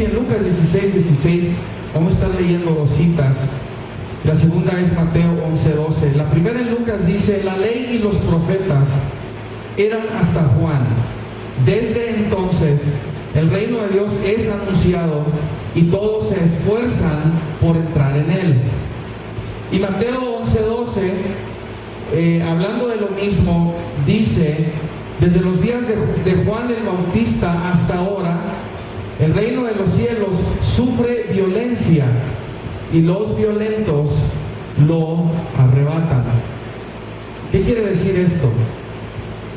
En Lucas 16, vamos a estar leyendo dos citas. La segunda es Mateo 11:12. La primera en Lucas dice: la ley y los profetas eran hasta Juan. Desde entonces el reino de Dios es anunciado y todos se esfuerzan por entrar en él. Y Mateo 11:12, hablando de lo mismo, dice: desde los días de Juan el Bautista hasta ahora, el reino de los cielos sufre violencia y los violentos lo arrebatan. ¿Qué quiere decir esto?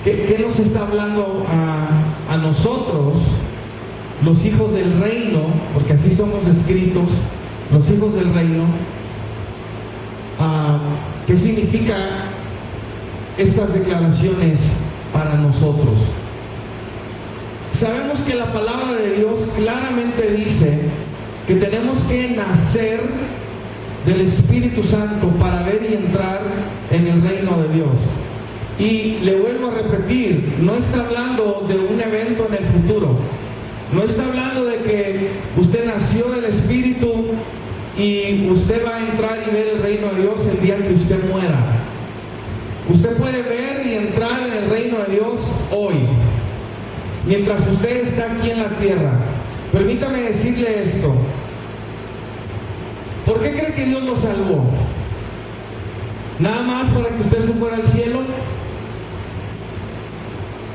¿Qué nos está hablando a nosotros, los hijos del reino? Porque así somos escritos, los hijos del reino. ¿Qué significa estas declaraciones para nosotros? Sabemos que la palabra de Dios claramente dice que tenemos que nacer del Espíritu Santo para ver y entrar en el reino de Dios. Y le vuelvo a repetir, no está hablando de un evento en el futuro, no está hablando de que usted nació del Espíritu y usted va a entrar y ver el reino de Dios el día que usted muera. Usted puede ver y entrar en el reino de Dios hoy, mientras usted está aquí en la tierra. Permítame decirle esto: ¿por qué cree que Dios lo salvó? ¿Nada más para que usted se fuera al cielo?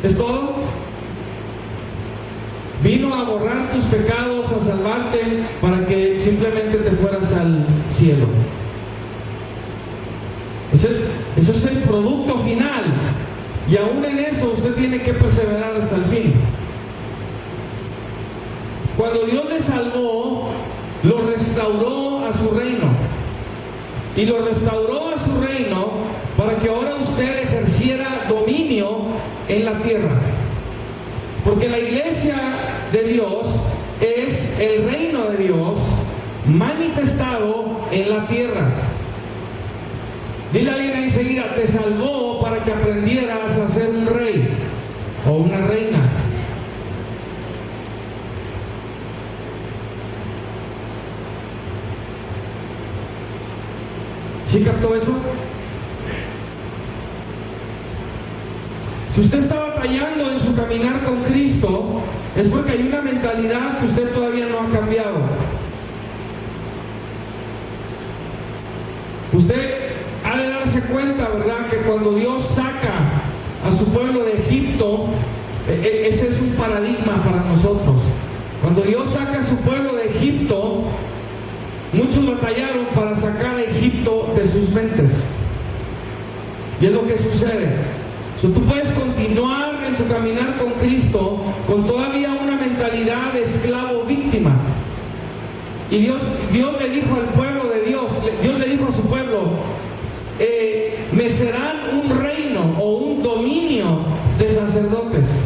¿Es todo? Vino a borrar tus pecados, a salvarte para que simplemente te fueras al cielo. Eso es el producto final. Y aún en eso usted tiene que perseverar hasta el fin. Cuando Dios le salvó, lo restauró a su reino. Y lo restauró a su reino para que ahora usted ejerciera dominio en la tierra. Porque la iglesia de Dios es el reino de Dios manifestado en la tierra. Dile a alguien enseguida: te salvó para que aprendieras a ser un rey o una reina. ¿Sí captó eso? Si usted está batallando en su caminar con Cristo, es porque hay una mentalidad que usted todavía no ha cambiado. Usted ha de darse cuenta, ¿verdad?, que cuando Dios saca a su pueblo de Egipto, ese es un paradigma para nosotros. Cuando Dios saca a su pueblo de Egipto, muchos batallaron para sacar a Egipto de sus mentes. Y es lo que sucede. Tú puedes continuar en tu caminar con Cristo con todavía una mentalidad de esclavo víctima. Y Dios le dijo al pueblo de Dios le dijo a su pueblo: me serán un reino o un dominio de sacerdotes.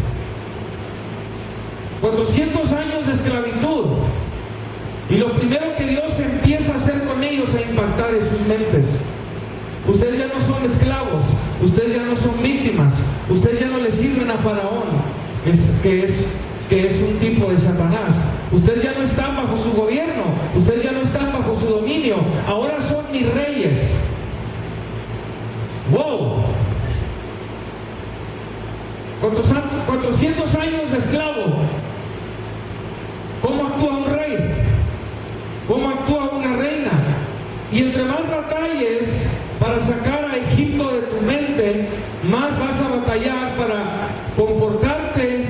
400 años de esclavitud. Y lo primero que Dios empieza a hacer con ellos es impactar en sus mentes. Ustedes ya no son esclavos, ustedes ya no son víctimas, ustedes ya no le sirven a Faraón, que es un tipo de Satanás. Ustedes ya no están bajo su gobierno, ustedes ya no están bajo su dominio, ahora son mis reyes. ¡Wow! 400 años de esclavo. ¿Cómo actúa un rey? ¿Cómo actúa una reina? Y entre más batalles para sacar a Egipto de tu mente, más vas a batallar para comportarte,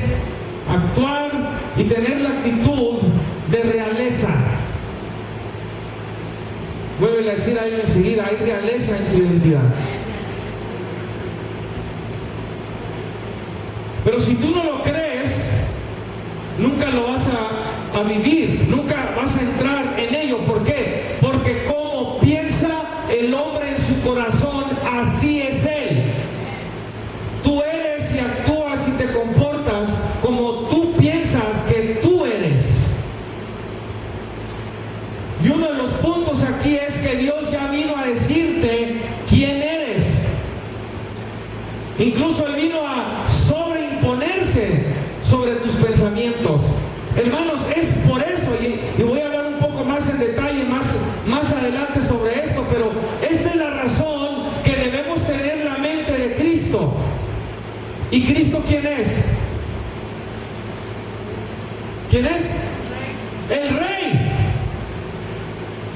actuar y tener la actitud de realeza. Vuelve a decir a él enseguida: hay realeza en tu identidad. Pero si tú no lo crees, nunca lo vas a vivir, nunca vas a entrar en ello. ¿Por qué? Porque como piensa el hombre en su corazón, así es él. Tú eres y actúas y te comportas como tú piensas que tú eres. Y uno de los puntos aquí es que Dios ya vino a decirte quién eres. Incluso Él vino a sobreimponerse sobre tus pensamientos. Hermanos, es por eso, y ¿Y Cristo quién es? ¿Quién es? El Rey.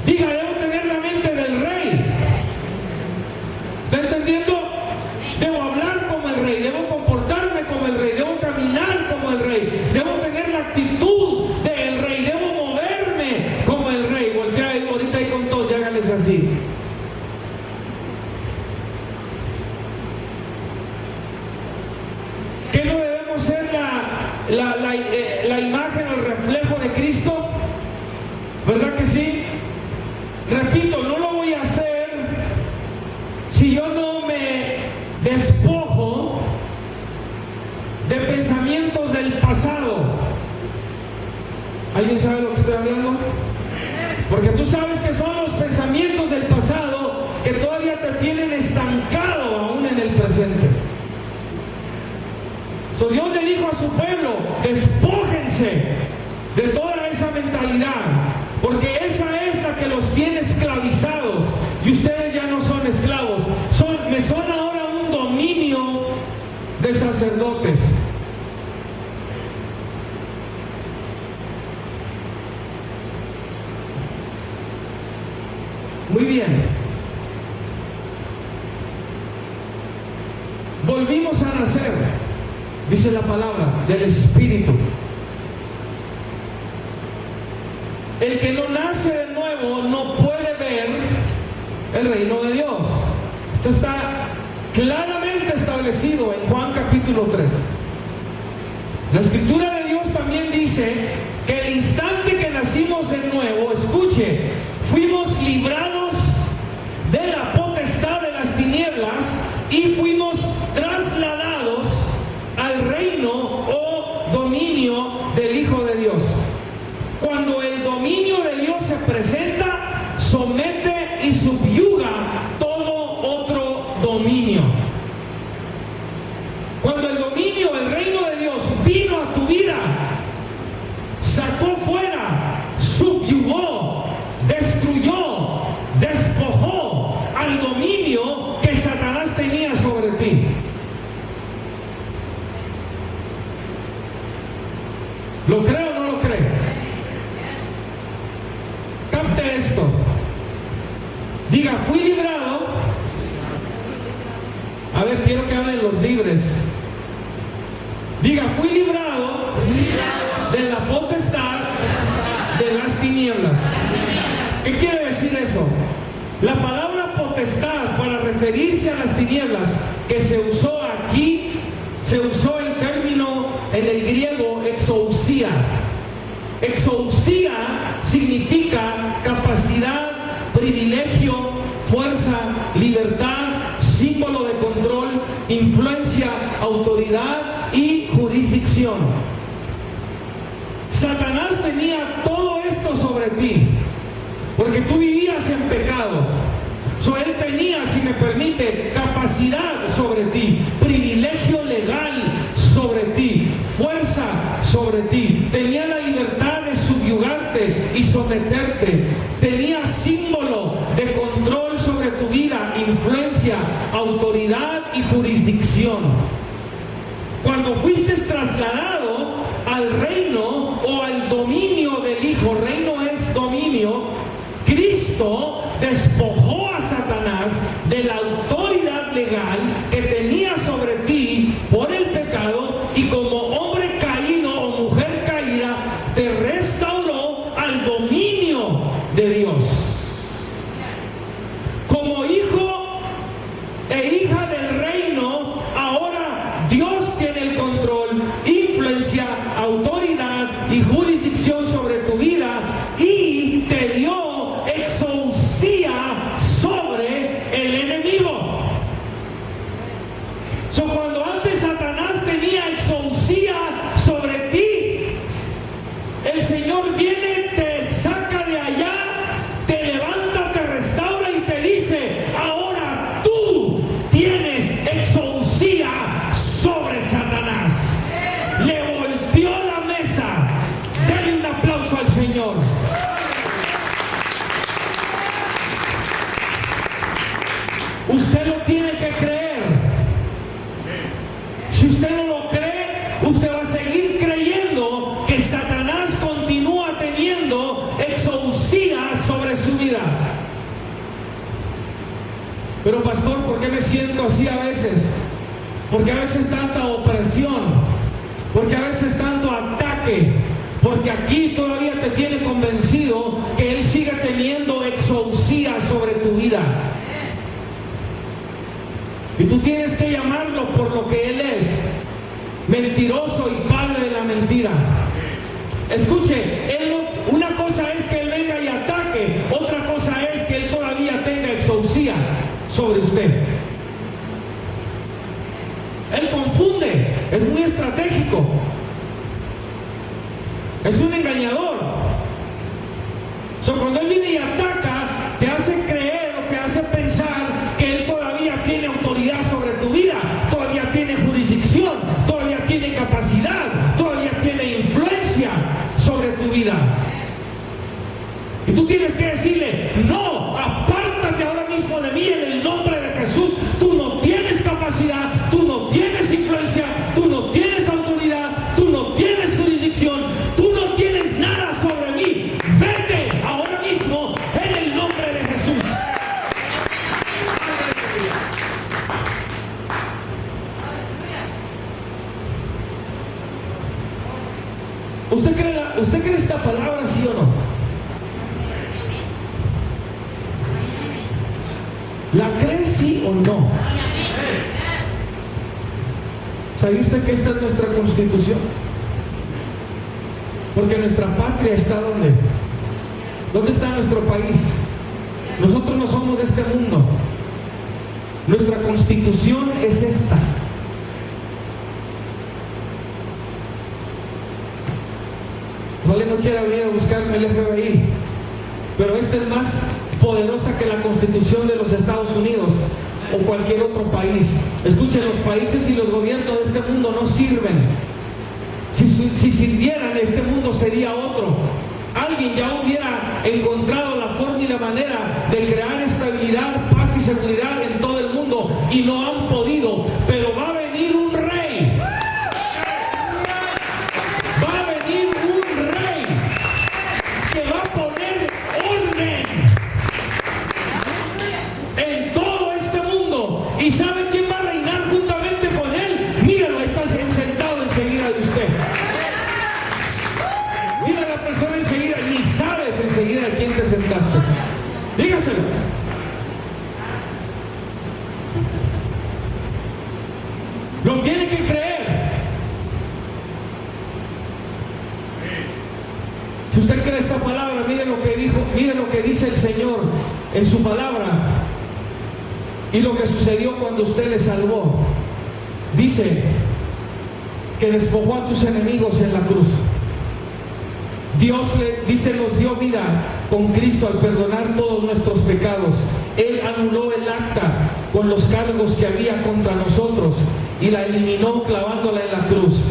Diga, debo tener la mente del Rey. ¿Está entendiendo? Debo hablar como el Rey, debo comportarme como el Rey, debo caminar como el Rey, debo tener la actitud del Rey, debo moverme como el Rey. Voltea ahí, ahorita ahí con todos y háganles así. ¿Qué no debemos ser la imagen o el reflejo de Cristo? ¿Verdad que sí? Repito, no lo voy a hacer si yo no me despojo de pensamientos del pasado. ¿Alguien sabe lo que estoy hablando? Porque tú sabes que son los pensamientos del pasado que todavía te tienen estancado aún en el presente. Dios le dijo a su pueblo: despójense de toda esa mentalidad, porque esa es la que los tiene esclavizados, y ustedes ya no son esclavos, me son ahora un dominio de sacerdotes. Muy bien. Volvimos a nacer, dice la palabra, del Espíritu. El que no nace de nuevo no puede ver el reino de Dios. Esto está claramente establecido en Juan capítulo 3. La Escritura de Dios también dice que el instante que nacimos de nuevo, escuche, fuimos librados de la potestad de las tinieblas y fuimos trasladados al reino o dominio del Hijo de Dios. Cuando el dominio de Dios se presenta, somete y subyuga todo otro dominio. Cuando el dominio, el reino de Dios vino a tu vida, sacó fuera, subyugó, destruyó, despojó al dominio que Satanás tenía sobre ti. ¿Lo cree o no lo cree? Capte esto. Diga, fui librado. A ver, quiero que hablen los libres. Diga, fui librado de la potestad de las tinieblas. ¿Qué quiere decir eso? La palabra potestad, para referirse a las tinieblas, que se usó aquí, se usó el término en el griego exousia. Exousia significa capacidad, privilegio, fuerza, libertad, símbolo de control, influencia, autoridad y jurisdicción. Satanás tenía todo esto sobre ti, porque tú vivías en pecado. Él tenía, si me permite, capacidad sobre ti, privilegio legal sobre ti, fuerza sobre ti, tenía la libertad de subyugarte y someterte, tenía símbolo de control sobre tu vida, influencia, autoridad y jurisdicción. Cuando fuiste trasladado al reino o al dominio del Hijo, reino es dominio, Cristo despojó a Satanás de la autoridad legal que tenía sobre ti por el pecado, y como hombre caído o mujer caída te restauró al dominio de Dios. Como hijo e hija del reino, ahora Dios tiene el control, influencia, autoridad y jurisdicción sobre tu vida, y te dio exousia sobre el enemigo. Cuando antes Satanás tenía exousia sobre ti, el Señor viene, te saca de allá, te levanta, te restaura y te dice: ahora tú tienes exousia sobre Satanás. Le volteó la mesa. Denle un aplauso al Señor. Usted lo tiene que creer. Si usted Pero pastor, ¿por qué me siento así a veces? Porque a veces tanta opresión, porque a veces tanto ataque, porque aquí todavía te tiene convencido que Él sigue teniendo exousia sobre tu vida. Y tú tienes que llamarlo por lo que Él es: mentiroso y padre de la mentira. Escuche, una cosa es que Él venga y ataque, otra cosa es que Él todavía tenga exousia sobre usted. Él confunde, es muy estratégico, es un engañador. Cuando Él viene y ataca, te hace creer o te hace pensar que Él todavía tiene autoridad sobre tu vida, todavía tiene jurisdicción, todavía tiene capacidad, todavía tiene influencia sobre tu vida. Y tú tienes que decirle: no, apártate ahora mismo de mí en el nombre de Jesús. Tú no tienes capacidad, tú no tienes influencia, tú no tienes autoridad, tú no tienes jurisdicción, tú no tienes nada sobre mí. Vete ahora mismo en el nombre de Jesús. ¿Usted cree esta palabra, sí o no? ¿La cree sí o no? ¿Sabe usted que esta es nuestra constitución? Porque nuestra patria está ¿dónde? ¿Dónde está nuestro país? Nosotros no somos de este mundo. Nuestra constitución es esta. No quiera venir a buscarme el FBI, pero esta es más poderosa que la Constitución de los Estados Unidos o cualquier otro país. Escuchen, los países y los gobiernos de este mundo no sirven. Si sirvieran, este mundo sería otro. Alguien ya hubiera encontrado la forma y la manera de crear estabilidad, paz y seguridad en todo el mundo, y no han podido. Pero va a venir un rey. Va a venir un rey que va a poner orden en todo este mundo. ¿Y sabe quién va a reinar juntamente con él? Míralo, está sentado enseguida de usted. Mira a la persona enseguida, ni sabes enseguida de quién te sentaste. Dígaselo. Lo tiene que creer. Si usted cree esta palabra, mire lo que dijo, mire lo que dice el Señor en su palabra y lo que sucedió cuando usted le salvó. Dice que despojó a tus enemigos en la cruz. Dios nos dio vida con Cristo al perdonar todos nuestros pecados. Él anuló el acta con los cargos que había contra nosotros y la eliminó clavándola en la cruz.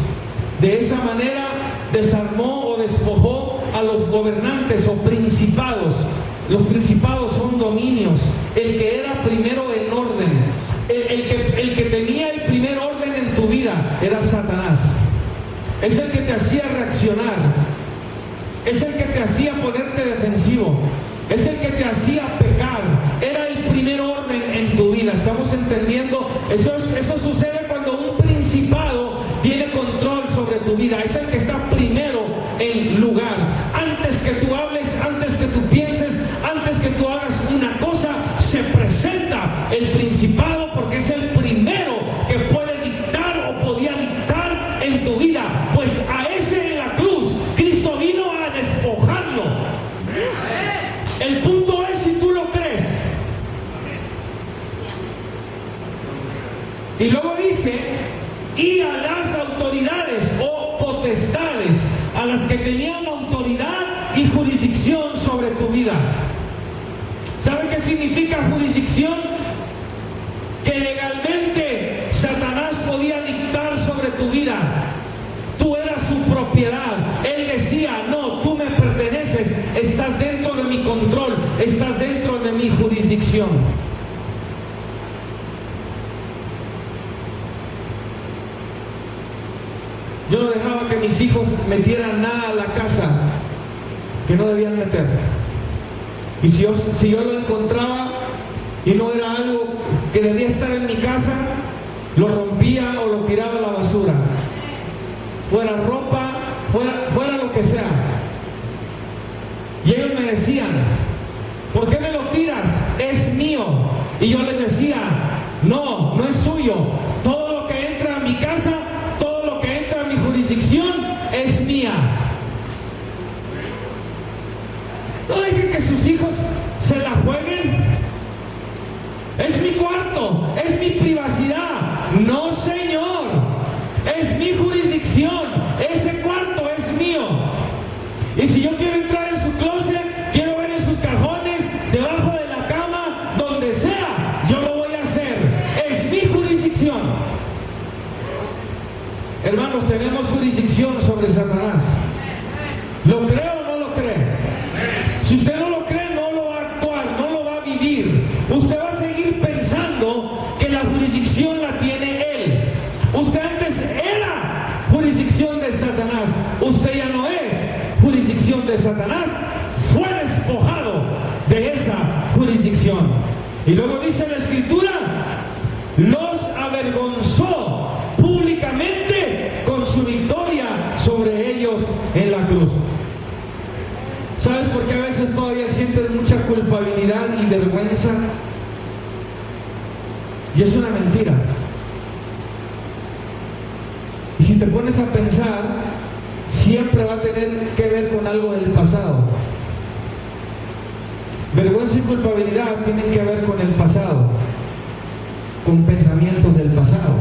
De esa manera desarmó o despojó a los gobernantes o principados. Los principados son dominios. El que era primero en orden, el que tenía el primer orden en tu vida era Satanás. Es el que te hacía reaccionar. Es el que te hacía ponerte defensivo. Es el que te hacía pecar. Era el primer orden en tu vida. ¿Estamos entendiendo? Eso sucede cuando un principado tiene control sobre tu vida. Es el que está primero en lugar. Antes que tú hables, antes que tú pienses, antes que tú hagas una cosa, se presenta el principado, porque es el primero que puede dictar o podía dictar en tu vida. Pues a ese en la cruz Cristo vino a despojarlo. El punto es si tú lo crees. Y luego dice: y a las autoridades o potestades, a las que tenían autoridad y jurisdicción sobre tu vida. ¿Sabe qué significa jurisdicción? Que legalmente Satanás podía dictar sobre tu vida. Tú eras su propiedad. Él decía: no, tú me perteneces, estás dentro de mi control, estás dentro de mi jurisdicción. Yo no dejaba que mis hijos metieran nada a la casa que no debían meter. Y si yo lo encontraba y no era algo que debía estar en mi casa, lo rompía o lo tiraba a la basura. Fuera ropa, fuera lo que sea. Y ellos me decían, ¿por qué me lo tiras? Es mío. Y yo les decía, no, no es suyo. Todo lo que entra a mi casa, todo lo que entra a mi jurisdicción es mía. No dejen que sus hijos se la jueguen. Es mi cuarto, es mi privacidad. No, señor, es mi jurisdicción. Ese cuarto es mío. Y si yo quiero entrar en su closet, quiero ver en sus cajones, debajo de la cama, donde sea, yo lo voy a hacer. Es mi jurisdicción. Hermanos, tenemos jurisdicción sobre Satanás. ¿Lo cree o no lo cree? Si usted no lo cree, no lo va a actuar, no lo va a vivir. Usted va a seguir pensando que la jurisdicción la tiene él. Usted antes era jurisdicción de Satanás. Usted ya no es jurisdicción de Satanás. Fue despojado de esa jurisdicción. Y luego dice la Escritura, los avergonzó públicamente con su victoria sobre ellos en la cruz. ¿Sabes por qué a veces todavía sientes mucha culpabilidad y vergüenza? Y es una mentira. Y si te pones a pensar, siempre va a tener que ver con algo del pasado. Vergüenza y culpabilidad tienen que ver con el pasado, con pensamientos del pasado.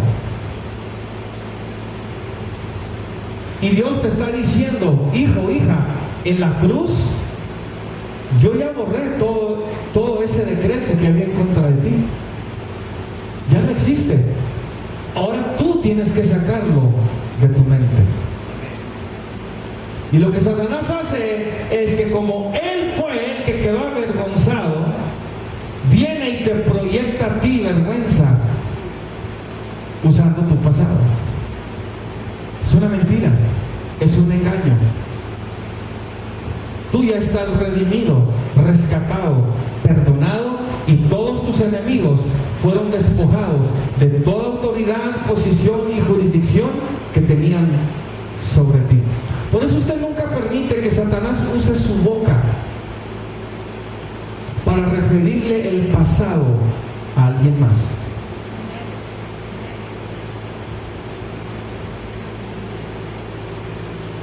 Y Dios te está diciendo, hijo, hija, en la cruz yo ya borré todo ese decreto que había en contra de ti. Ya no existe. Ahora tú tienes que sacarlo de tu mente. Y lo que Satanás hace es que, como él fue el que quedó avergonzado, viene y te proyecta a ti vergüenza usando tu pasado. Es una mentira, es un engaño. Tú ya estás redimido, rescatado, perdonado, y todos tus enemigos fueron despojados de toda autoridad, posición y jurisdicción que tenían sobre ti. Por eso usted nunca permite que Satanás use su boca para referirle el pasado a alguien más.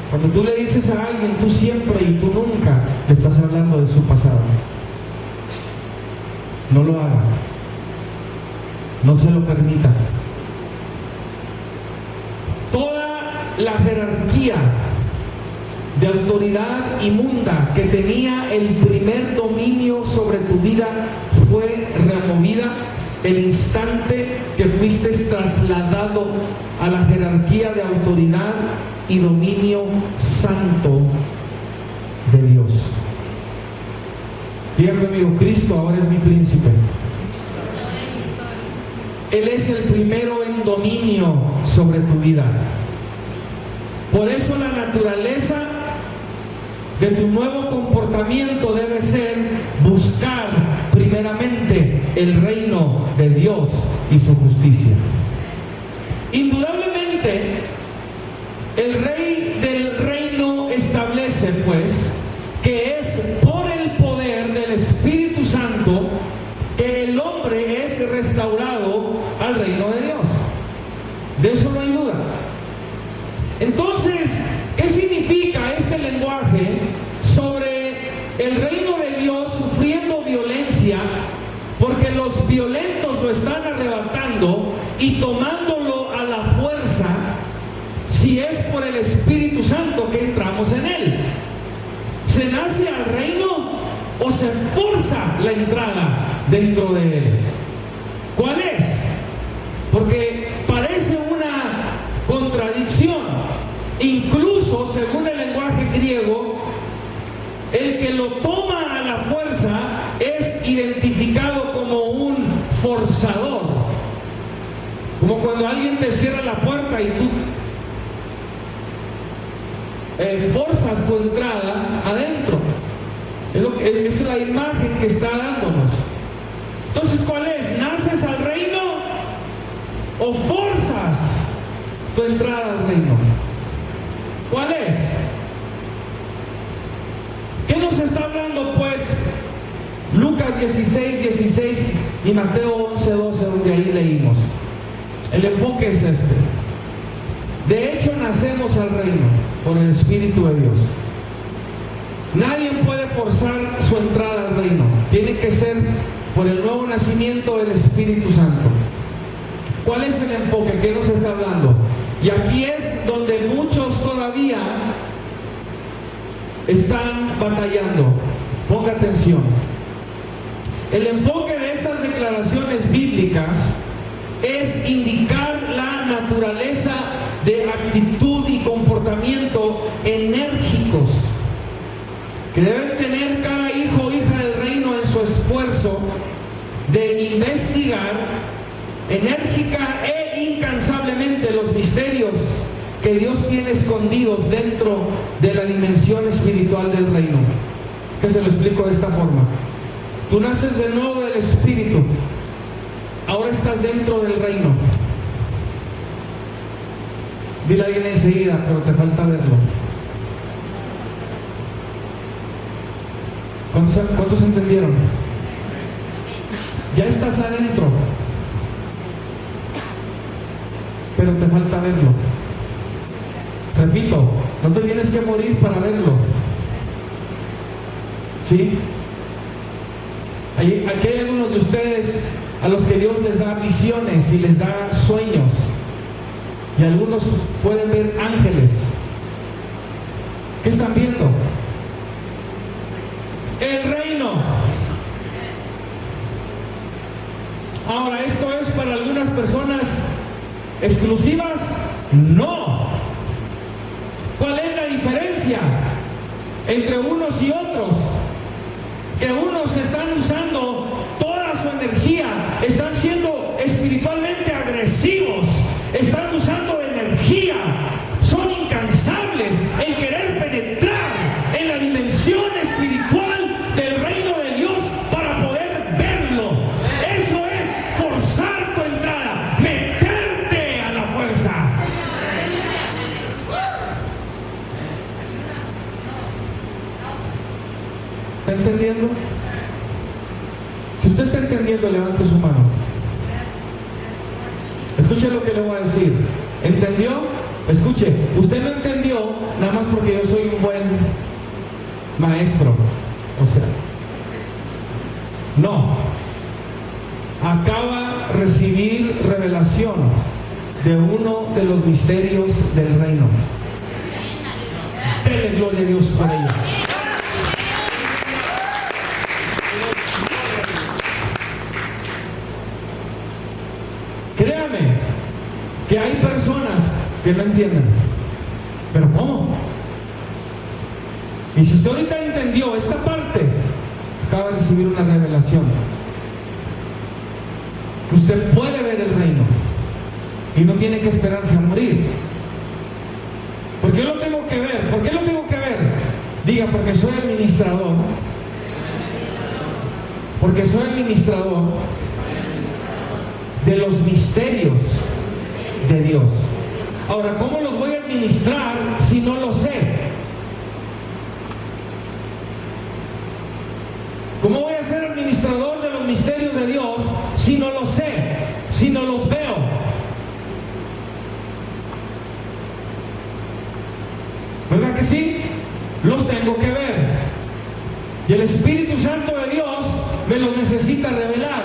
Cuando tú le dices a alguien tú siempre y tú nunca, le estás hablando de su pasado. No lo haga. No se lo permita. Toda la jerarquía de autoridad inmunda que tenía el primer dominio sobre tu vida fue removida el instante que fuiste trasladado a la jerarquía de autoridad y dominio santo de Dios. Diga conmigo, Cristo ahora es mi príncipe. Él es el primero en dominio sobre tu vida. Por eso la naturaleza de tu nuevo comportamiento debe ser buscar primeramente el reino de Dios y su justicia. Indudablemente, el rey del reino establece, pues, que es por el poder del Espíritu Santo que el hombre es restaurado al reino de Dios. De eso no hay duda. Entonces, ¿qué significa este lenguaje sobre el reino de Dios sufriendo violencia? Porque los violentos lo están arrebatando y tomándolo a la fuerza, si es por el Espíritu Santo que entramos en él. ¿Se nace al reino o se forza la entrada dentro de él? ¿Cuál es? Porque parece una contradicción. Incluso, según el lenguaje griego, el que lo toma a la fuerza es identificado como un forzador. Como cuando alguien te cierra la puerta y tú forzas tu entrada adentro. Es la imagen que está dándonos. Entonces, ¿cuál es? ¿Naces al reino tu entrada al reino? ¿Cuál es? ¿Qué nos está hablando pues Lucas 16:16 y Mateo 11:12, donde ahí leímos? El enfoque es este. De hecho, nacemos al reino por el Espíritu de Dios. Nadie puede forzar su entrada al reino. Tiene que ser por el nuevo nacimiento del Espíritu Santo. ¿Cuál es el enfoque? ¿Qué nos está hablando? Y aquí es donde muchos todavía están batallando. Ponga atención. El enfoque de estas declaraciones bíblicas es indicar la naturaleza de actitud y comportamiento enérgicos que deben tener cada hijo o hija del reino en su esfuerzo de investigar enérgica e incansablemente los misterios que Dios tiene escondidos dentro de la dimensión espiritual del reino. Que se lo explico de esta forma. Tú naces de nuevo del Espíritu. Ahora estás dentro del reino. Dile a alguien enseguida, pero te falta verlo. ¿Cuántos entendieron? Ya estás adentro, pero te falta verlo. Repito, no te tienes que morir para verlo. ¿Sí? Aquí hay algunos de ustedes a los que Dios les da visiones y les da sueños. Y algunos pueden ver ángeles. ¿Qué están viendo? El reino. Ahora, ¿esto es para algunas personas exclusivas? No. ¿Cuál es la diferencia entre unos y otros? Que unos están usando toda su energía, están siendo espiritualmente agresivos, están usando energía, son incansables en querer penetrar en la dimensión espiritual del reino de Dios para poder verlo. Eso es forzar tu entrada, meterte a la fuerza. ¿Está entendiendo? Si usted está entendiendo, levante su mano. Escuche lo que le voy a decir. ¿Entendió? Escuche, usted no entendió nada más porque yo soy un buen maestro. O sea, no. Acaba de recibir revelación de uno de los misterios del reino. Dele gloria a Dios por ello. Créame que hay personas que no entienden. ¿Pero cómo? Y si usted ahorita entendió esta parte, acaba de recibir una revelación. Que usted puede ver el reino y no tiene que esperarse a morir. ¿Por qué lo tengo que ver? ¿Por qué lo tengo que ver? Diga, porque soy administrador. Porque soy administrador de los misterios de Dios. Ahora, ¿cómo los voy a administrar si no lo sé? ¿Cómo voy a ser administrador de los misterios de Dios si no lo sé, si no los veo? ¿Verdad que sí? Los tengo que ver. Y el Espíritu Santo de Dios me los necesita revelar.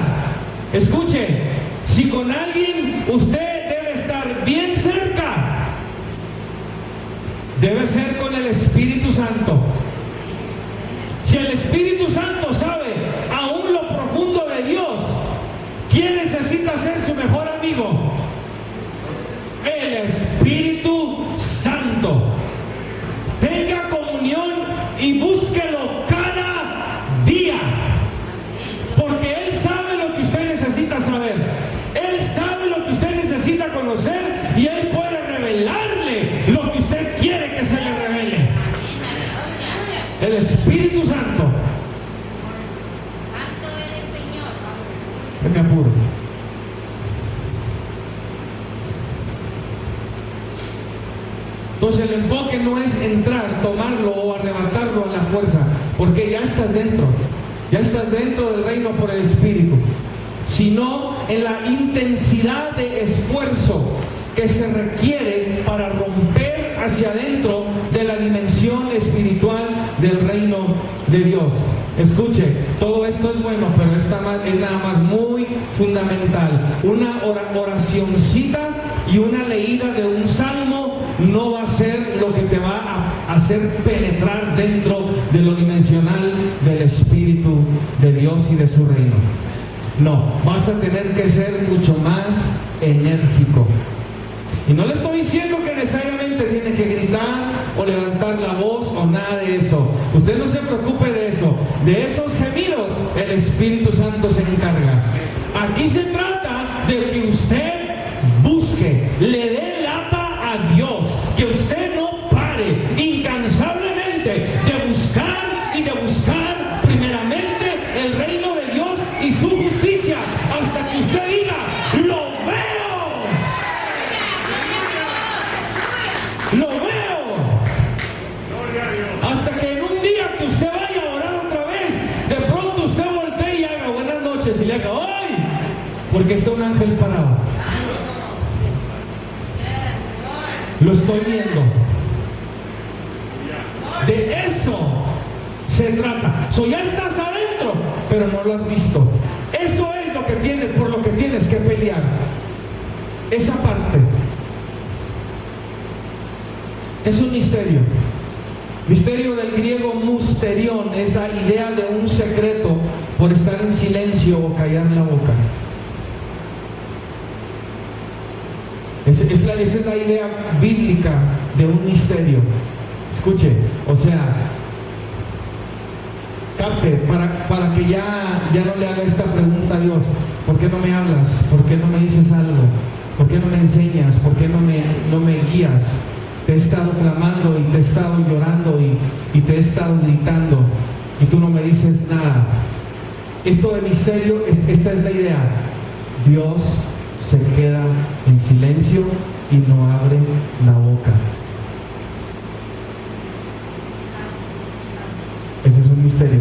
Escuche, si con alguien usted debe estar bien cerca, debe ser con el Espíritu Santo. Si el Espíritu Santo sabe aún lo profundo de Dios, ¿quién necesita ser su mejor amigo? El Espíritu Santo. Tenga comunión y búsquelo cada día, porque Él sabe lo que usted necesita saber. Él sabe lo que usted necesita conocer y Él puede revelarle lo que usted quiere que se le revele. El Espíritu Santo. Santo eres, Señor. Me apuro. Entonces el enfoque no es entrar, tomarlo o arrebatarlo a la fuerza, porque ya estás dentro del reino por el Espíritu, sino en la intensidad de esfuerzo que se requiere para romper hacia adentro de la dimensión espiritual del reino de Dios. Escuche, todo esto es bueno, pero es nada más muy fundamental. Una oracioncita y una leída de un salmo no va a ser lo que te va a hacer penetrar dentro de lo dimensional del Espíritu de Dios y de su reino. No, vas a tener que ser mucho más enérgico. Y no le estoy diciendo que necesariamente tiene que gritar o levantar la voz o nada de eso. Usted no se preocupe de eso. De esos gemidos el Espíritu Santo se encarga. Aquí se trata de que usted busque, le dé lata a Dios, que usted no pare incansablemente de buscar y de buscar primeramente el reino de Dios y su justicia, hasta que usted diga: lo veo, lo veo. Hasta que en un día que usted vaya a orar otra vez, de pronto usted voltee y haga buenas noches y le haga: ¡ay! Porque está un ángel parado. Lo estoy viendo. De eso se trata. Ya estás adentro, pero no lo has visto. Eso es lo que tienes, por lo que tienes que pelear. Esa parte es un misterio. Misterio del griego musterión, es la idea de un secreto por estar en silencio o callar la boca. Esa es la idea bíblica de un misterio. Escuche, o sea, capte, para que ya no le haga esta pregunta a Dios: ¿por qué no me hablas? ¿Por qué no me dices algo? ¿Por qué no me enseñas? ¿Por qué no me guías? Te he estado clamando y te he estado llorando y te he estado gritando y tú no me dices nada. Esto de misterio, esta es la idea. Dios se queda en silencio y no abre la boca. Ese es un misterio.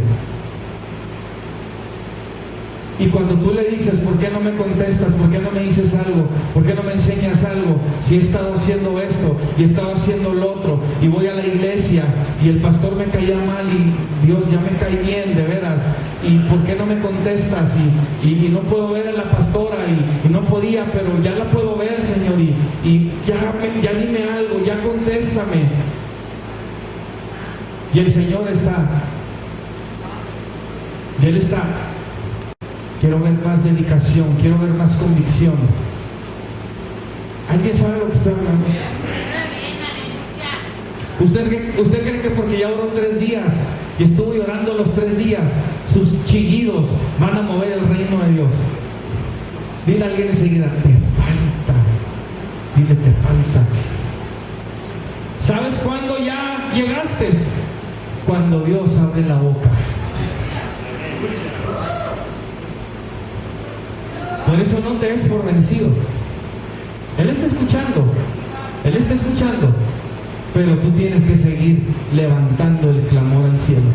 Y cuando tú le dices: ¿por qué no me contestas? ¿Por qué no me dices algo? ¿Por qué no me enseñas algo? Si he estado haciendo esto y he estado haciendo lo otro, y voy a la iglesia y el pastor me caía mal y Dios ya me cae bien, de veras, ¿y por qué no me contestas? Y no puedo ver a la pastora y no podía, pero ya la puedo ver, Señor, y ya dime algo, ya contéstame. Y el Señor está, y Él está: quiero ver más dedicación, quiero ver más convicción. ¿Alguien sabe lo que estoy hablando? ¿Usted cree que porque ya oró 3 días y estuvo llorando los 3 días, sus chillidos van a mover el reino de Dios? Dile a alguien enseguida: te falta. Dile: te falta. ¿Sabes cuándo ya llegaste? Cuando Dios abre la boca. Por eso no te des por vencido. Él está escuchando. Él está escuchando. Pero tú tienes que seguir levantando el clamor al cielo.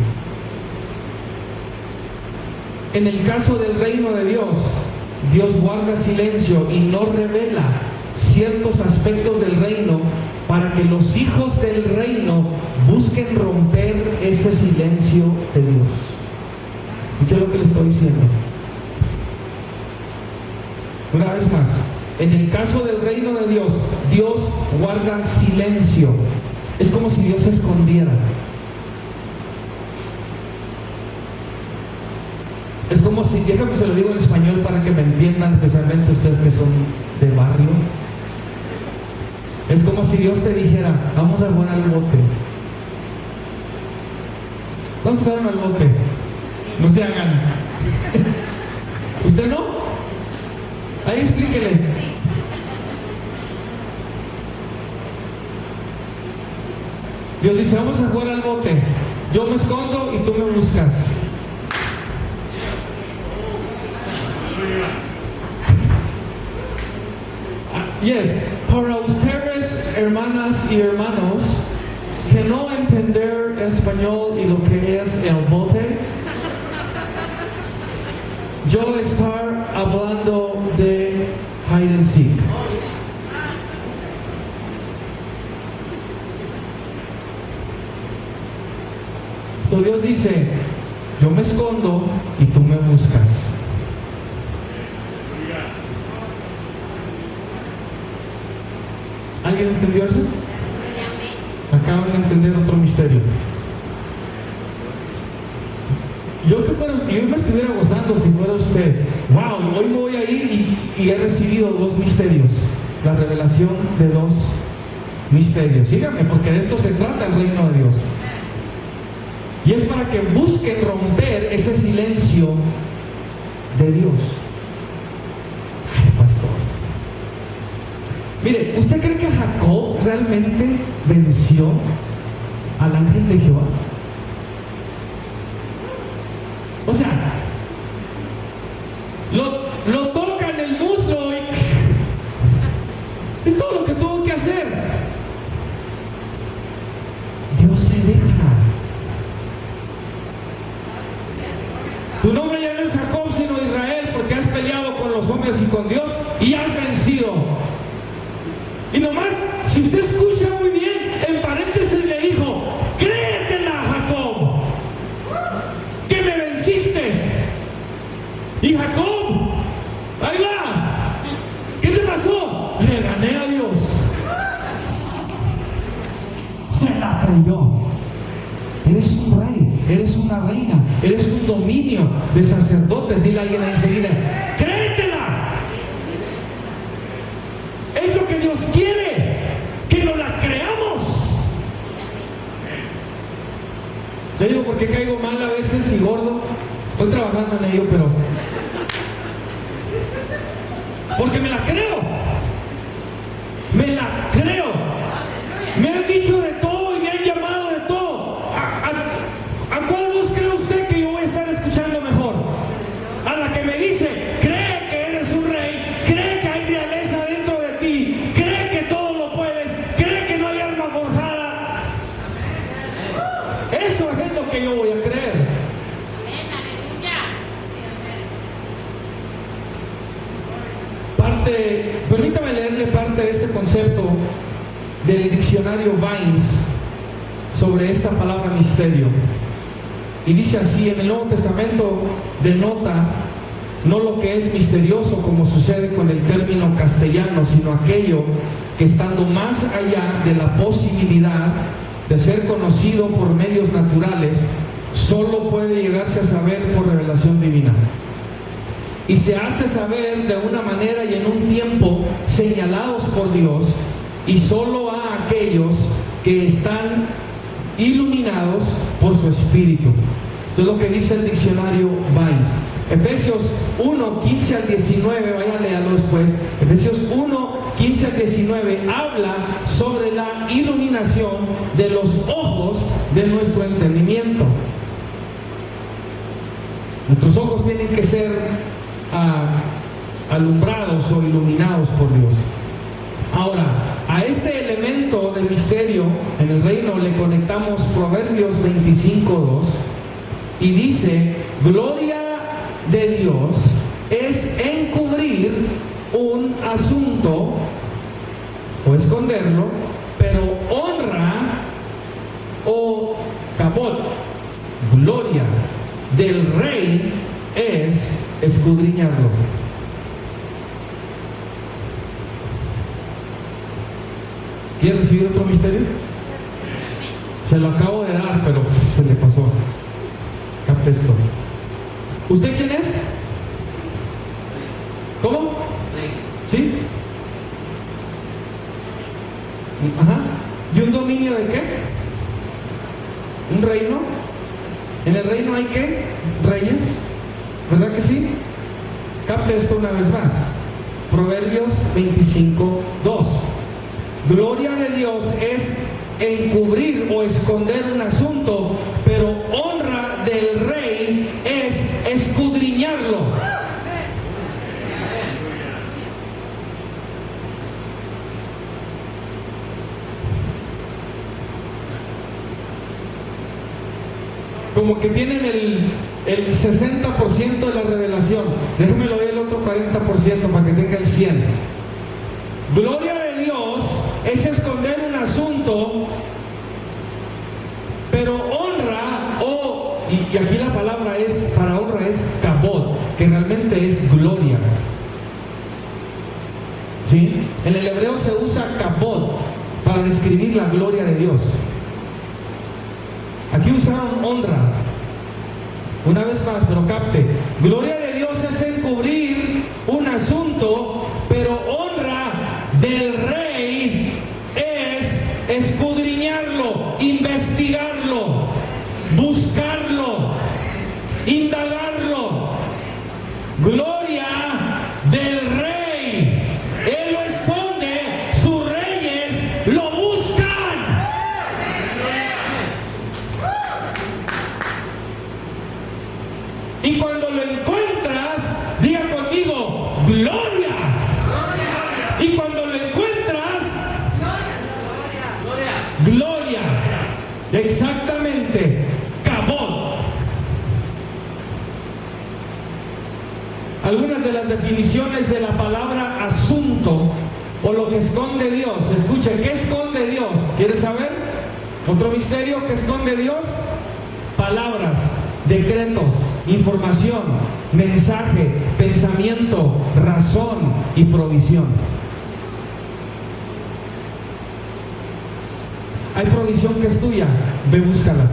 En el caso del reino de Dios, Dios guarda silencio y no revela ciertos aspectos del reino para que los hijos del reino busquen romper ese silencio de Dios. Escucha lo que le estoy diciendo. Una vez más, en el caso del reino de Dios, Dios guarda silencio. Es como si Dios se escondiera. Es como si, déjame se lo digo en español para que me entiendan, especialmente ustedes que son de barrio. Es como si Dios te dijera: vamos a jugar al bote. Vamos a jugar al bote. No se hagan. ¿Usted no? Ahí explíquele. Dios dice: vamos a jugar al bote. Yo me escondo y tú me buscas. Yes, para ustedes hermanas y hermanos, que no entender español y lo que es el bote, yo estar hablando de hide and seek. So Dios dice, yo me escondo y tú me buscas. ¿Alguien entendió eso? Acaban de entender otro misterio. Yo me estuviera gozando si fuera usted. Wow, hoy me voy a ir y he recibido dos misterios. La revelación de dos misterios. Síganme, porque de esto se trata el reino de Dios. Y es para que busquen romper ese silencio de Dios. Ay, pastor. Mire, ¿usted cree que Jacob realmente venció al ángel de Jehová? O sea, lo toca en el muslo y es todo lo que tuvo que hacer. Dios se deja. Tu nombre ya no es Jacob, sino Israel, porque has peleado con los hombres y con Dios y has vencido. Y nomás, si usted escucha muy bien, en paréntesis le dijo, créetela, Jacob, que me venciste. Y Jacob, ahí va, ¿qué te pasó? Le gané a Dios. Se la creyó. Eres un rey, eres una reina, eres un dominio de sacerdotes. Dile a alguien ahí enseguida, créetela. Es lo que Dios quiere, que nos la creamos. Le digo porque caigo mal a veces y gordo. Estoy trabajando en ello, pero porque me la creo. Me la creo. Me han dicho de todo y me han llamado de todo. ¿A cuál voz cree usted que yo voy a estar escuchando mejor? A la que me dice, cree que eres un rey, cree que hay realeza dentro de ti, cree que todo lo puedes, cree que no hay arma forjada. Eso es lo que yo voy a creer. Permítame leerle parte de este concepto del diccionario Vines sobre esta palabra misterio. Y dice así: en el Nuevo Testamento denota no lo que es misterioso como sucede con el término castellano, sino aquello que, estando más allá de la posibilidad de ser conocido por medios naturales, solo puede llegarse a saber por revelación divina. Y se hace saber de una manera y en un tiempo señalados por Dios, y solo a aquellos que están iluminados por su Espíritu. Esto es lo que dice el diccionario Vines. Efesios 1, 15 al 19, vayan a leerlo después. Efesios 1, 15 al 19 habla sobre la iluminación de los ojos de nuestro entendimiento. Nuestros ojos tienen que ser alumbrados o iluminados por Dios. Ahora, a este elemento de misterio en el reino le conectamos Proverbios 25:2 y dice: gloria de Dios es encubrir un asunto o esconderlo, pero honra o cabot, gloria del rey es escudriñarlo. ¿Quiere recibir otro misterio? Se lo acabo de dar, pero se le pasó. Capte esto. ¿Usted quién es? ¿Cómo? ¿Sí? Ajá. ¿Y un dominio de qué? ¿Un reino? ¿En el reino hay qué? Reyes. ¿Verdad que sí? Capte esto una vez más. Proverbios 25:2. Gloria de Dios es encubrir o esconder un asunto, pero honra del rey es escudriñarlo. como que tienen el 60% de la revelación. Déjame lo ver el otro 40% para que tenga el 100%. Gloria de Dios es esconder un asunto, pero honra, y aquí la palabra para honra es kabod, que realmente es gloria. ¿Sí? En el hebreo se usa kabod para describir la gloria de Dios. Aquí usaron honra. Una vez más, pero capte. Gloria de Dios es encubrir un asunto, pero honra del rey es escudriñarlo, investigarlo, buscarlo, indagarlo. Gloria del rey. Él lo esconde, sus reyes lo buscan. Y cuando lo encuentras, diga conmigo, gloria. Y cuando lo encuentras, gloria. Exactamente, kabod. Algunas de las definiciones de la palabra asunto o lo que esconde Dios. Escuche, ¿qué esconde Dios? ¿Quieres saber? Otro misterio que esconde Dios: palabras, decretos, información, mensaje, pensamiento, razón y provisión. Hay provisión que es tuya, ve, búscala.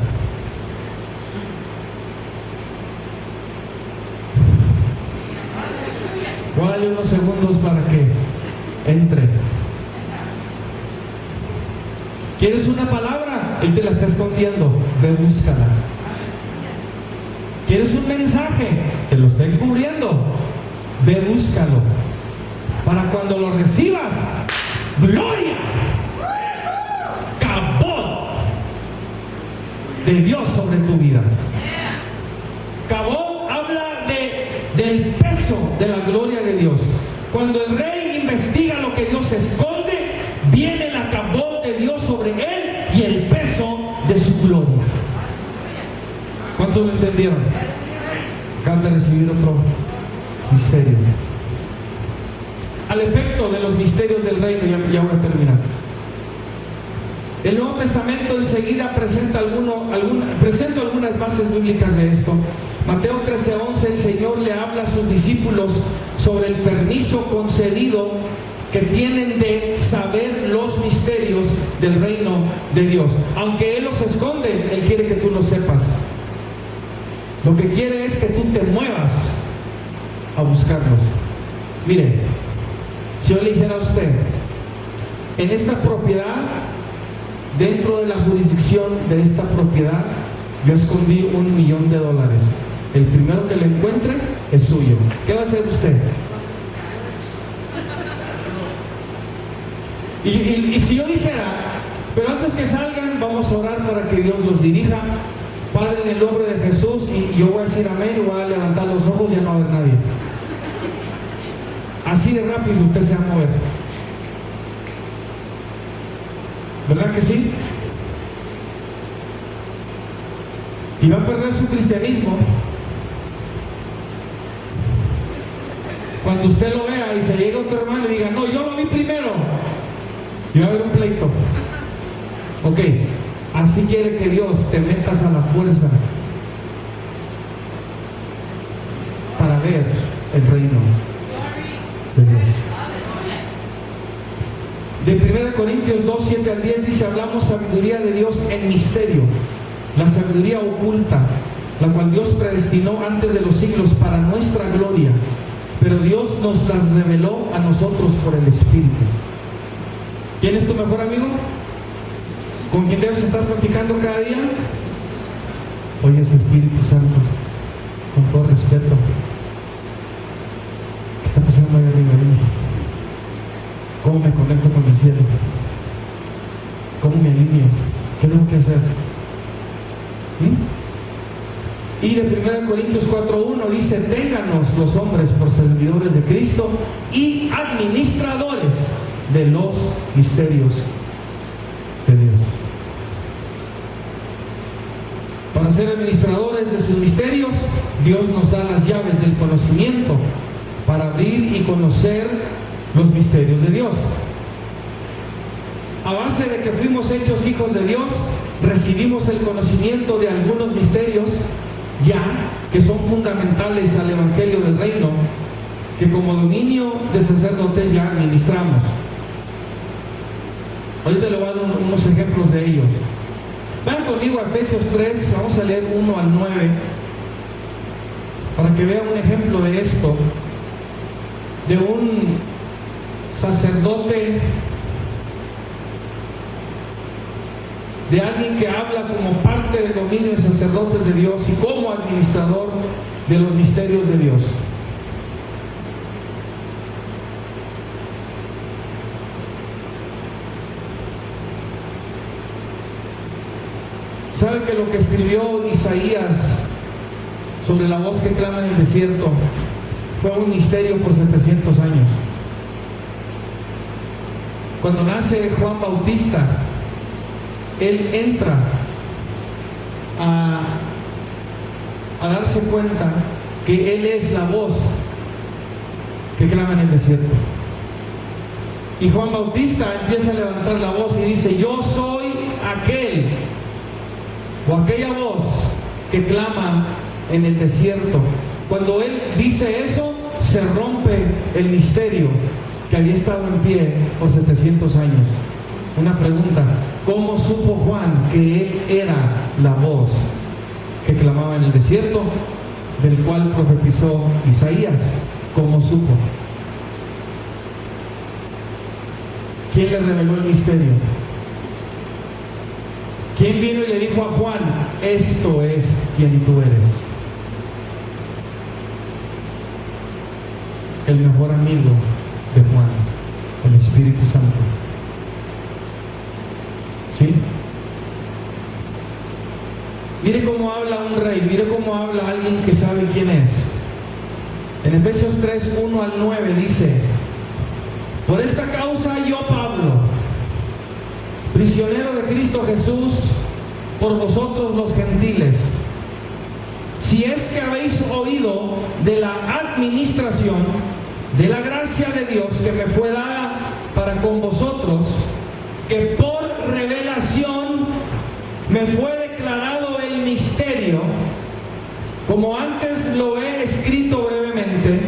Voy a darle unos segundos para que entre. ¿Quieres una palabra? Él te la está escondiendo, ve, búscala. ¿Quieres un mensaje? Te lo está encubriendo, ve, búscalo. Para cuando lo recibas, gloria, kabod de Dios sobre tu vida. Kabod habla del peso de la gloria de Dios. Cuando el rey investiga lo que Dios esconde, viene la kabod de Dios sobre él y el peso de su gloria. ¿Cuántos lo entendieron? Acaban de recibir otro misterio. Al efecto de los misterios del reino, ya voy a terminar. El Nuevo Testamento enseguida presento algunas bases bíblicas de esto. Mateo 13:11, el Señor le habla a sus discípulos sobre el permiso concedido que tienen de saber los misterios del reino de Dios. Aunque Él los esconde, Él quiere que tú lo sepas. Lo que quiere es que tú te muevas a buscarlos. Mire, si yo le dijera a usted, en esta propiedad, dentro de la jurisdicción de esta propiedad, yo escondí $1 millón. El primero que lo encuentre es suyo. ¿Qué va a hacer usted? Y si yo dijera, pero antes que salgan, vamos a orar para que Dios los dirija, Padre, en el nombre de Jesús, y yo voy a decir amén, y voy a levantar los ojos y ya no va a haber nadie. Así de rápido usted se va a mover. ¿Verdad que sí? Y va a perder su cristianismo cuando usted lo vea y se llegue otro hermano y diga, no, yo lo vi primero, y va a haber un pleito. Ok, así quiere que Dios te metas a la fuerza para ver el reino de Dios. De 1 Corintios 2, 7 al 10 dice, hablamos sabiduría de Dios en misterio, la sabiduría oculta, la cual Dios predestinó antes de los siglos para nuestra gloria, pero Dios nos las reveló a nosotros por el Espíritu. ¿Quién es tu mejor amigo? ¿Con quién debes estar platicando cada día? Oye, ese Espíritu Santo, con todo respeto, ¿qué está pasando ahí arriba de mí? ¿Cómo me conecto con el cielo? ¿Cómo me alineo? ¿Qué tengo que hacer? Y de 1 Corintios 4:1 dice, ténganos los hombres por servidores de Cristo y administradores de los misterios de Dios. Para ser administradores de sus misterios, Dios nos da las llaves del conocimiento para abrir y conocer los misterios de Dios. A base de que fuimos hechos hijos de Dios, recibimos el conocimiento de algunos misterios ya que son fundamentales al Evangelio del Reino, que como dominio de sacerdotes ya administramos. Ahorita le voy a dar unos ejemplos de ellos. Van conmigo a Efesios 3, vamos a leer 1 al 9, para que vean un ejemplo de esto, de un sacerdote, de alguien que habla como parte del dominio de sacerdotes de Dios y como administrador de los misterios de Dios. ¿Sabe que lo que escribió Isaías sobre la voz que clama en el desierto fue un misterio por 700 años? Cuando nace Juan Bautista, él entra a darse cuenta que él es la voz que clama en el desierto. Y Juan Bautista empieza a levantar la voz y dice: yo soy aquel o aquella voz que clama en el desierto. Cuando él dice eso, se rompe el misterio que había estado en pie por 700 años. Una pregunta: ¿cómo supo Juan que él era la voz que clamaba en el desierto, del cual profetizó Isaías? ¿Cómo supo? ¿Quién le reveló el misterio? ¿Quién vino y le dijo a Juan: esto es quien tú eres? El mejor amigo de Juan, el Espíritu Santo. ¿Sí? Mire cómo habla un rey, mire cómo habla alguien que sabe quién es. En Efesios 3, 1 al 9 dice: por esta causa yo, Pablo, prisionero de Cristo Jesús, por vosotros los gentiles, si es que habéis oído de la administración de la gracia de Dios que me fue dada para con vosotros, que por revelación me fue declarado el misterio, como antes lo he escrito brevemente,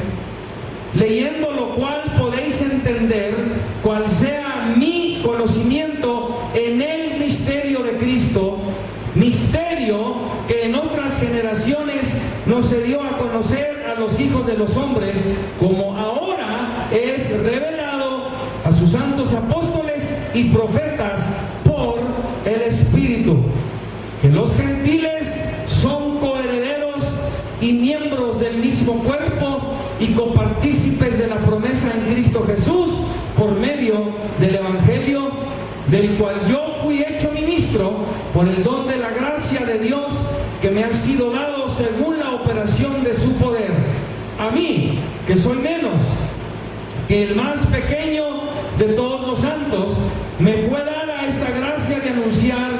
leyendo lo cual podéis entender cuál sea mi conocimiento en el misterio de Cristo, misterio que en otras generaciones no se dio a conocer a los hijos de los hombres, como ahora es revelado a sus santos apóstoles y profetas por el Espíritu, que los gentiles son coherederos y miembros del mismo cuerpo y copartícipes de la promesa en Cristo Jesús, por medio del Evangelio, del cual yo fui hecho ministro por el don de la gracia de Dios que me ha sido dado según la operación de su poder. A mí, que soy menos que el más pequeño de todos los santos, me fue dada esta gracia de anunciar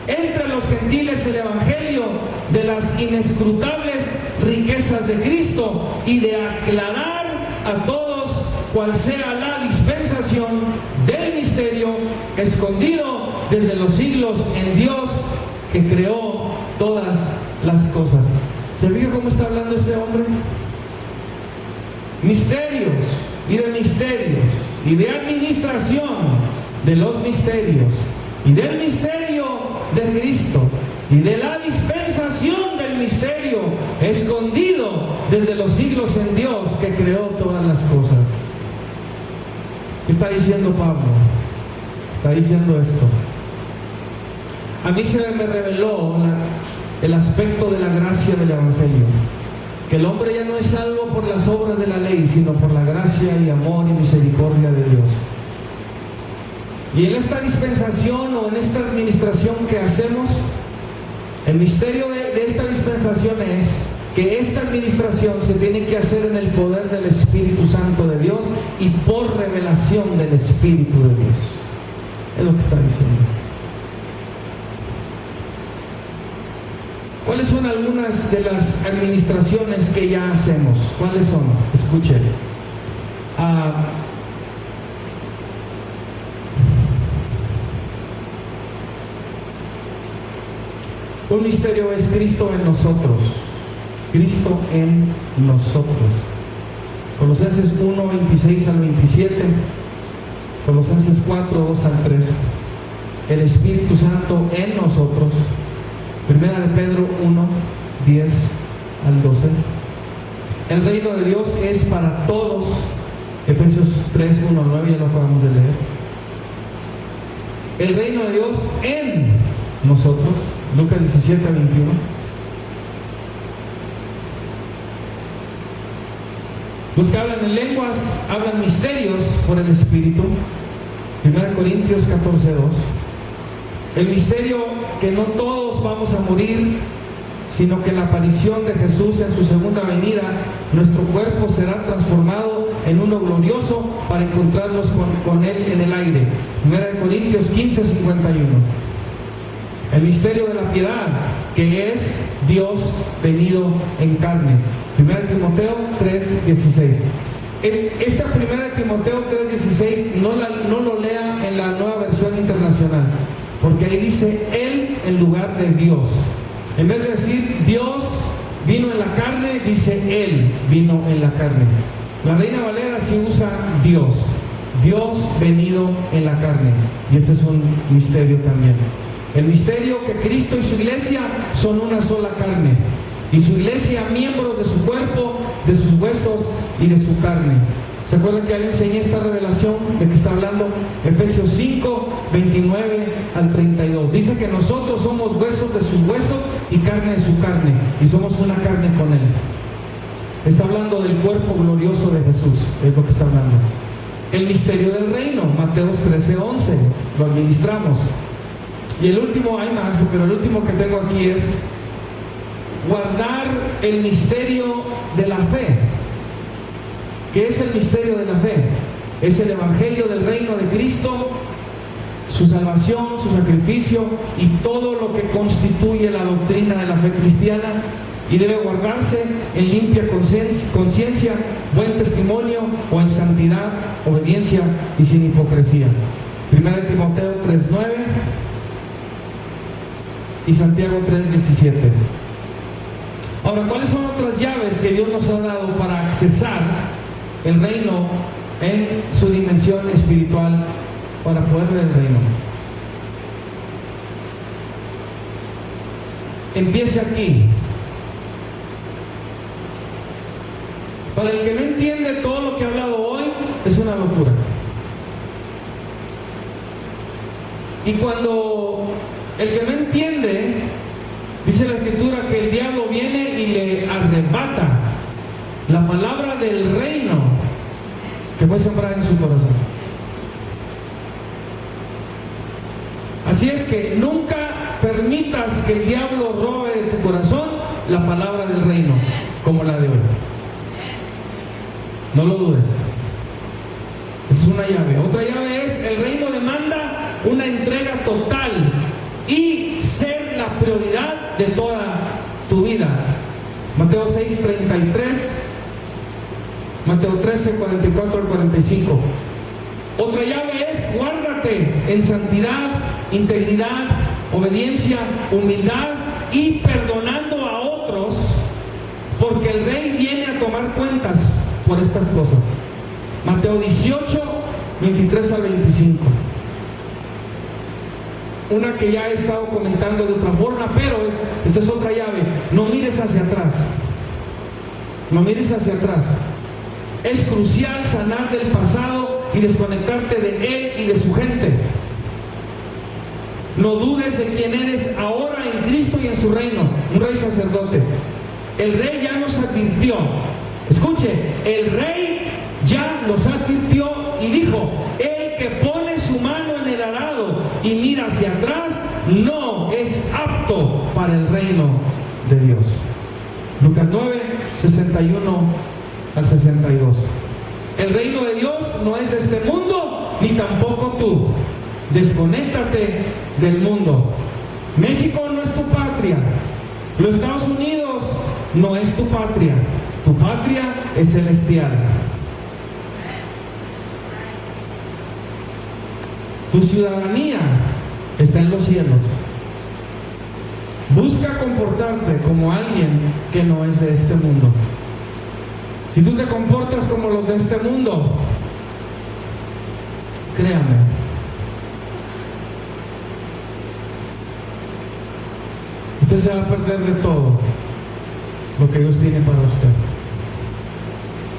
entre los gentiles el Evangelio de las inescrutables riquezas de Cristo, y de aclarar a todos cuál sea la dispensación del misterio escondido desde los siglos en Dios, que creó todas las cosas. ¿Se fija cómo está hablando este hombre? Misterios y de misterios y de administración de los misterios y del misterio de Cristo y de la dispensación del misterio escondido desde los siglos en Dios, que creó todas las cosas. ¿Qué está diciendo Pablo? Está diciendo esto: a mí se me reveló el aspecto de la gracia del Evangelio, que el hombre ya no es salvo por las obras de la ley, sino por la gracia y amor y misericordia de Dios. Y en esta dispensación, o en esta administración que hacemos, el misterio de esta dispensación es que esta administración se tiene que hacer en el poder del Espíritu Santo de Dios y por revelación del Espíritu de Dios. Es lo que está diciendo. ¿Cuáles son algunas de las administraciones que ya hacemos? ¿Cuáles son? Escuchen. Un misterio es Cristo en nosotros. Cristo en nosotros. Colosenses 1, 26 al 27. Colosenses 4, 2 al 3. El Espíritu Santo en nosotros. Primera de Pedro 1, 10 al 12. El reino de Dios es para todos. Efesios 3, 1 al 9, ya lo acabamos de leer. El reino de Dios en nosotros. Lucas 17, 21. Los que hablan en lenguas hablan misterios por el Espíritu. 1 Corintios 14, 2. El misterio que no todos vamos a morir, sino que en la aparición de Jesús en su segunda venida, nuestro cuerpo será transformado en uno glorioso para encontrarnos con Él en el aire. 1 Corintios 15, 51. El misterio de la piedad, que es Dios venido en carne. 1 Timoteo 3, 16. Esta 1 Timoteo 3, 16 no lo lea en la Nueva Versión Internacional, porque ahí dice Él en lugar de Dios. En vez de decir Dios vino en la carne, dice Él vino en la carne. La Reina Valera sí usa Dios venido en la carne. Y este es un misterio también. El misterio que Cristo y su iglesia son una sola carne, y su iglesia miembros de su cuerpo, de sus huesos y de su carne. ¿Se acuerdan que ya le enseñé esta revelación de que está hablando? Efesios 5, 29 al 32. Dice que nosotros somos huesos de sus huesos y carne de su carne, y somos una carne con Él. Está hablando del cuerpo glorioso de Jesús, es lo que está hablando. El misterio del reino, Mateos 13, 11, lo administramos. Y el último, hay más, pero el último que tengo aquí es guardar el misterio de la fe. ¿Qué es el misterio de la fe? Es el evangelio del reino de Cristo, su salvación, su sacrificio y todo lo que constituye la doctrina de la fe cristiana, y debe guardarse en limpia conciencia, buen testimonio o en santidad, obediencia y sin hipocresía. 1 Timoteo 3:9 y Santiago 3:17. Ahora, ¿cuáles son otras llaves que Dios nos ha dado para accesar el reino en su dimensión espiritual, para poder ver el reino? Empiece aquí. Para el que no entiende, todo lo que he hablado hoy es una locura. Y cuando el que no entiende, dice la Escritura que el diablo viene y le arrebata la palabra del reino que fue sembrada en su corazón. Así es que nunca permitas que el diablo robe de tu corazón la palabra del reino como la de hoy. No lo dudes. Esa es una llave. Otra llave es: el reino demanda una entrega total y ser la prioridad de toda tu vida. Mateo 6:33, Mateo 13:44 al 45. Otra llave es: guárdate en santidad, integridad, obediencia, humildad y perdonando a otros, porque el rey viene a tomar cuentas por estas cosas. Mateo 18:23 al 25. Una que ya he estado comentando de otra forma, pero esta es otra llave: no mires hacia atrás. No mires hacia atrás. Es crucial sanar del pasado y desconectarte de él y de su gente. No dudes de quién eres ahora en Cristo y en su reino, un rey sacerdote. El rey ya nos advirtió. Escuche, el rey ya nos advirtió y dijo: el que pone su mano en el arado y mira hacia atrás no es apto para el reino de Dios. Lucas 9:61 al 62. El reino de Dios no es de este mundo, ni tampoco tú. Desconéctate del mundo. México no es tu patria. Los Estados Unidos no es tu patria es celestial. Tu ciudadanía está en los cielos. Busca comportarte como alguien que no es de este mundo. Si tú te comportas como los de este mundo, créame, usted se va a perder de todo lo que Dios tiene para usted.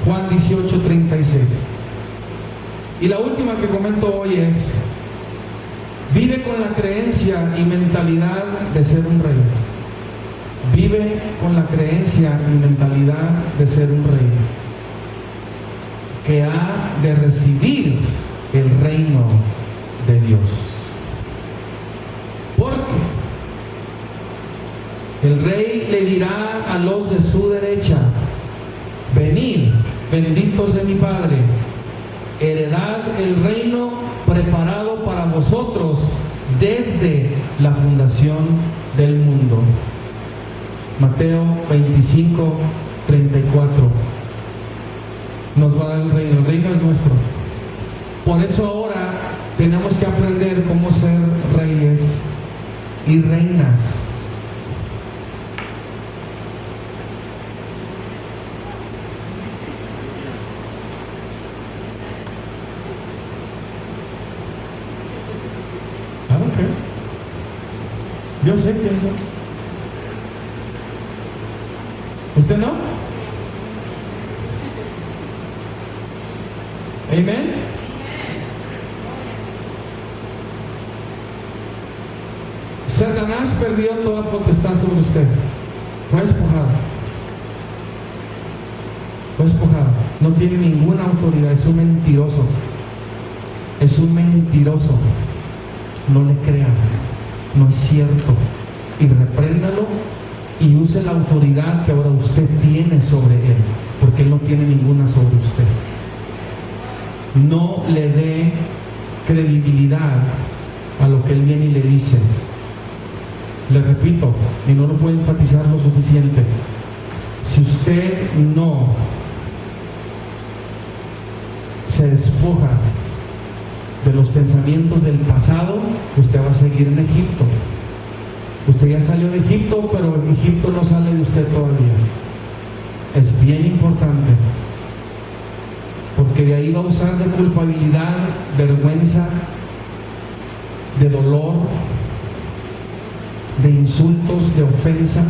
Juan 18:36. Y la última que comento hoy es: vive con la creencia y mentalidad de ser un rey. Vive con la creencia y mentalidad de ser un rey, que ha de recibir el reino de Dios. Porque el rey le dirá a los de su derecha: venid, benditos de mi Padre, heredad el reino preparado para vosotros desde la fundación del mundo. Mateo 25:34. Nos va a dar el reino es nuestro. Por eso ahora tenemos que aprender cómo ser reyes y reinas. Yo sé que eso. ¿Usted no? ¿Amén? Satanás perdió toda potestad sobre usted. Fue despojado. Fue despojado. No tiene ninguna autoridad. Es un mentiroso. Es un mentiroso. No le crean. No es cierto. Y repréndalo y use la autoridad que ahora usted tiene sobre él, porque él no tiene ninguna sobre usted. No le dé credibilidad a lo que él viene y le dice. Le repito, y no lo puedo enfatizar lo suficiente: si usted no se despoja de los pensamientos del pasado, usted va a seguir en Egipto. Usted ya salió de Egipto, pero Egipto no sale de usted todavía. Es bien importante, porque de ahí va a usar de culpabilidad, vergüenza, de dolor, de insultos, de ofensa,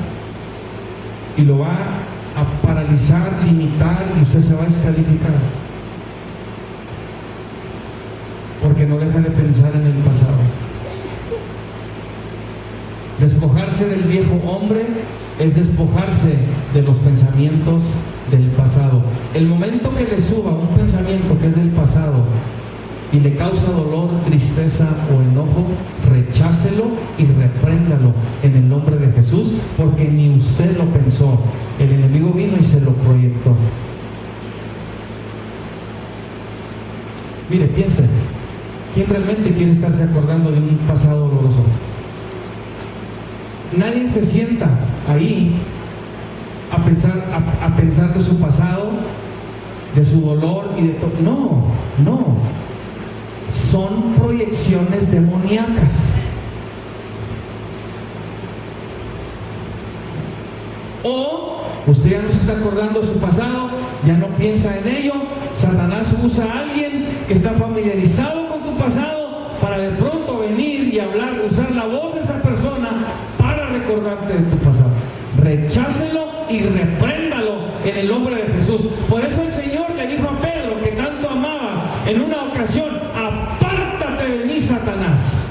y lo va a paralizar, limitar, y usted se va a descalificar, porque no deja de pensar en el pasado. Despojarse del viejo hombre es despojarse de los pensamientos del pasado. El momento que le suba un pensamiento que es del pasado y le causa dolor, tristeza o enojo, rechácelo y repréndalo en el nombre de Jesús, porque ni usted lo pensó. El enemigo vino y se lo proyectó. Mire, piense, ¿quién realmente quiere estarse acordando de un pasado doloroso? Nadie se sienta ahí a pensar de su pasado, de su dolor y de todo. No, no. Son proyecciones demoníacas. O usted ya no se está acordando de su pasado, ya no piensa en ello. Satanás usa a alguien que está familiarizado con tu pasado para de pronto venir y hablar, usar la voz de esa persona para recordarte de tu pasado. Rechácelo y repréndalo en el nombre de Jesús. Por eso el Señor le dijo a Pedro, que tanto amaba, en una ocasión: apártate de mí, Satanás.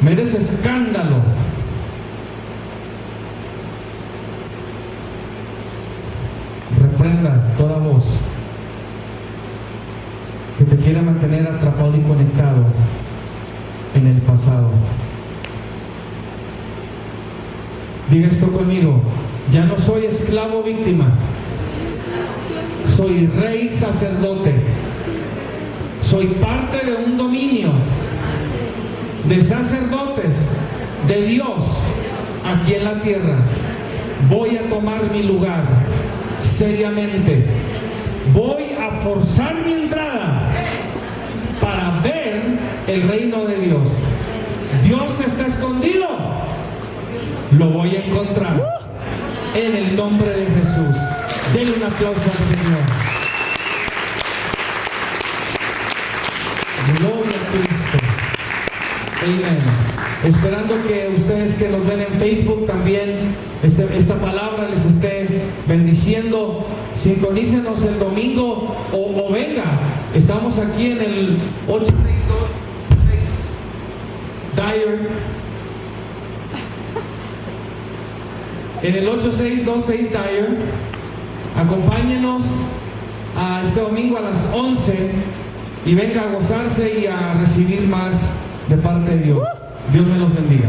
Me eres escándalo. Reprenda toda voz que te quiera mantener atrapado y conectado en el pasado. Diga esto conmigo: ya no soy esclavo víctima, soy rey sacerdote, soy parte de un dominio de sacerdotes de Dios aquí en la tierra, voy a tomar mi lugar seriamente. Voy a forzar mi entrada para ver el reino de Dios. Dios está escondido, lo voy a encontrar en el nombre de Jesús. Denle un aplauso al Señor. Gloria a Cristo. Amén. Esperando que ustedes que nos ven en Facebook también esta palabra les esté bendiciendo. Sintonícenos el domingo o venga. Estamos aquí en el 8626 Dyer. En el 8626 Dyer. Acompáñenos a este domingo a las 11 y venga a gozarse y a recibir más de parte de Dios. Dios me los bendiga.